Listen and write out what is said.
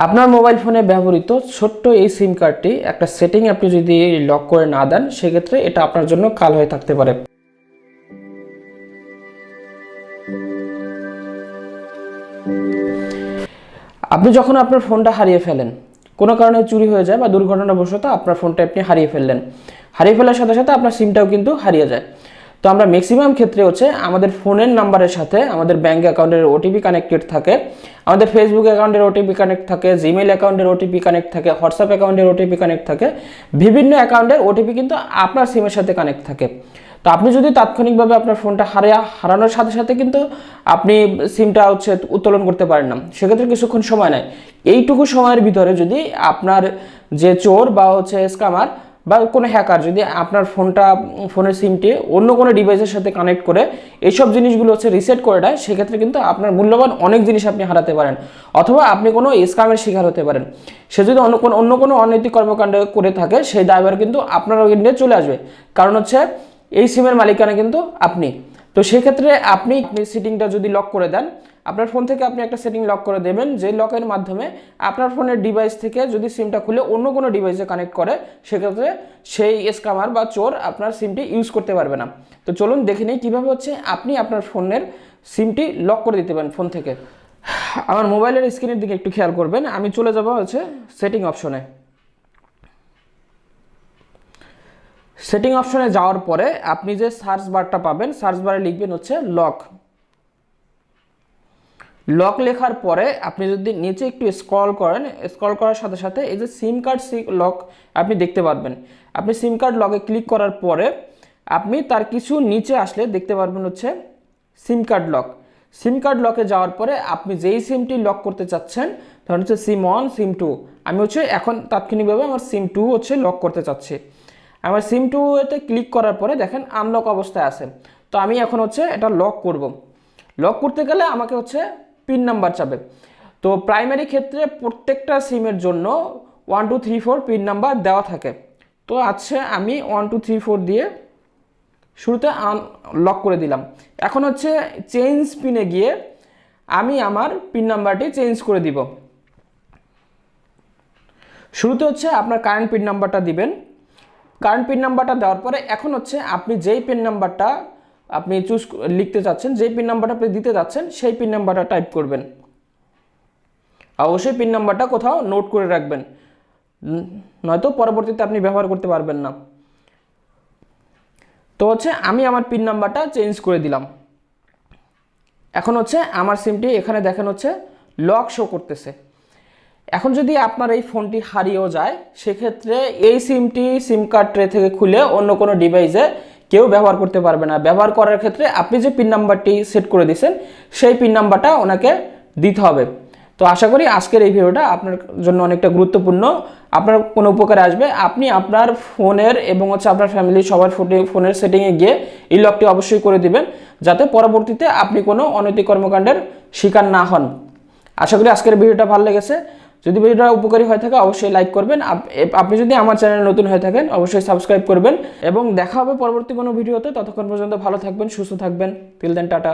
আপনার মোবাইল ফোনে ব্যবহৃত ছোট্ট এই সিম কার্ডটি একটা সেটিং আপনি যদি লক করে না দেন, সেক্ষেত্রে এটা আপনার জন্য কাল হয়ে থাকতে পারে। আপনি যখন আপনার ফোনটা হারিয়ে ফেলেন, কোনো কারণে চুরি হয়ে যায় বা দুর্ঘটনাবশত আপনার ফোনটা আপনি হারিয়ে ফেললেন, হারিয়ে ফেলার সাথে সাথে আপনার সিমটাও কিন্তু হারিয়ে যায়। তো আমরা ম্যাক্সিমাম ক্ষেত্রে হচ্ছে আমাদের ফোনের নাম্বারের সাথে আমাদের ব্যাঙ্ক অ্যাকাউন্টের ওটিপি কানেক্টেড থাকে, আমাদের ফেসবুক অ্যাকাউন্টের ওটিপি কানেক্ট থাকে, জিমেল অ্যাকাউন্টের ওটিপি কানেক্ট থাকে, হোয়াটসঅ্যাপ অ্যাকাউন্টের ওটিপি কানেক্ট থাকে, বিভিন্ন অ্যাকাউন্টের ওটিপি কিন্তু আপনার সিমের সাথে কানেক্ট থাকে। তো আপনি যদি তাৎক্ষণিকভাবে আপনার ফোনটা হারানোর সাথে সাথে কিন্তু আপনি সিমটা উত্তোলন করতে পারেন না, সেক্ষেত্রে কিছুক্ষণ সময় নেয়। এইটুকু সময়ের ভিতরে যদি আপনার যে চোর বা স্ক্যামার বা কোনো হ্যাকার যদি আপনার ফোনের সিমটি অন্য কোনো ডিভাইসের সাথে কানেক্ট করে এইসব জিনিসগুলো রিসেট করে দেয়, সেক্ষেত্রে কিন্তু আপনার মূল্যবান অনেক জিনিস আপনি হারাতে পারেন, অথবা আপনি কোনো স্ক্যামের শিকার হতে পারেন। সে যদি অন্য কোনো অনৈতিক কর্মকাণ্ড করে থাকে, সেই দায়ভার কিন্তু আপনার নিয়ে চলে আসবে, কারণ এই সিমের মালিকানা কিন্তু আপনি। তো সেক্ষেত্রে আপনি সেটিংটা যদি লক করে দেন, আপনার ফোন থেকে আপনি একটা সেটিং লক করে দেবেন, যে লকের মাধ্যমে আপনার ফোনের ডিভাইস থেকে যদি সিমটা খুলে অন্য কোনো ডিভাইসে কানেক্ট করে, সেক্ষেত্রে সেই স্ক্যামার বা চোর আপনার সিমটি ইউজ করতে পারবে না। তো চলুন দেখে নিই কীভাবে আপনি আপনার ফোনের সিমটি লক করে দিতে পারেন ফোন থেকে। আমার মোবাইলের স্ক্রিনের দিকে একটু খেয়াল করবেন, আমি চলে যাব সেটিং অপশনে। সেটিং অপশনে যাওয়ার পরে আপনি যে সার্চ বারটা পাবেন, সার্চ বারে লিখবেন লক। লক লেখার পরে আপনি যদি নিচে একটু স্ক্রল করেন, স্ক্রল করার সাথে সাথে এই যে সিম কার্ড লক আপনি দেখতে পারবেন। আপনি সিম কার্ড লকে ক্লিক করার পরে আপনি তার কিছু নিচে আসলে দেখতে পারবেন সিম কার্ড লক। সিম কার্ড লকে যাওয়ার পরে আপনি যেই সিমটি লক করতে চাচ্ছেন, ধরুন সিম 1 সিম 2, আমি এখন তাৎক্ষণিকভাবে আমার সিম 2 লক করতে চাচ্ছি। আমার সিম 2 এতে ক্লিক করার পরে দেখেন আনলক অবস্থায় আছে। তো আমি এখন এটা লক করব। লক করতে গেলে আমাকে পিন নাম্বার চাবে। তো প্রাইমারি ক্ষেত্রে প্রত্যেকটা সিমের জন্য 1 2 3 4 পিন নাম্বার দেওয়া থাকে। তো আমি 1 2 3 4 দিয়ে শুরুতে লক করে দিলাম। এখন চেঞ্জ পিনে গিয়ে আমি আমার পিন নাম্বারটি চেঞ্জ করে দিব। শুরুতে আপনার কারেন্ট পিন নাম্বারটা দিবেন। কারেন্ট পিন নাম্বারটা দেওয়ার পরে এখন আপনি যেই পিন নাম্বারটা আপনি লিখতে চাচ্ছেন, যেই পিন নাম্বারটা আপনি দিতে যাচ্ছেন, সেই পিন নাম্বারটা টাইপ করবেন। অবশ্যই পিন নাম্বারটা কোথাও নোট করে রাখবেন, নয়তো পরবর্তীতে আপনি ব্যবহার করতে পারবেন না। তো আমি আমার পিন নাম্বারটা চেঞ্জ করে দিলাম। এখন আমার সিমটি এখানে দেখেন লক শো করতেছে। এখন যদি আপনার এই ফোনটি হারিয়েও যায়, সেক্ষেত্রে এই সিমটি সিম কার্ড ট্রে থেকে খুলে অন্য কোনো ডিভাইসে কেউ ব্যবহার করতে পারবে না। ব্যবহার করার ক্ষেত্রে আপনি যে পিন নাম্বারটি সেট করে দিয়েছেন, সেই পিন নাম্বারটা ওনাকে দিতে হবে। তো আশা করি আজকের এই ভিডিওটা আপনার জন্য অনেকটা গুরুত্বপূর্ণ, আপনার কোনো উপকারে আসবে। আপনি আপনার ফোনের এবং আপনার ফ্যামিলির সবার ফোনের সেটিংয়ে গিয়ে এই লকটি অবশ্যই করে দিবেন, যাতে পরবর্তীতে আপনি কোনো অনৈতিক কর্মকাণ্ডের শিকার না হন। আশা করি আজকের ভিডিওটা ভালো লেগেছে। যদি ভিডিওটা উপকারী হয়ে থাকে অবশ্যই লাইক করবেন। আপনি যদি আমার চ্যানেলে নতুন হয়ে থাকেন অবশ্যই সাবস্ক্রাইব করবেন, এবং দেখা হবে পরবর্তী কোনো ভিডিওতে। ততক্ষণ পর্যন্ত ভালো থাকবেন, সুস্থ থাকবেন। Till then, tata.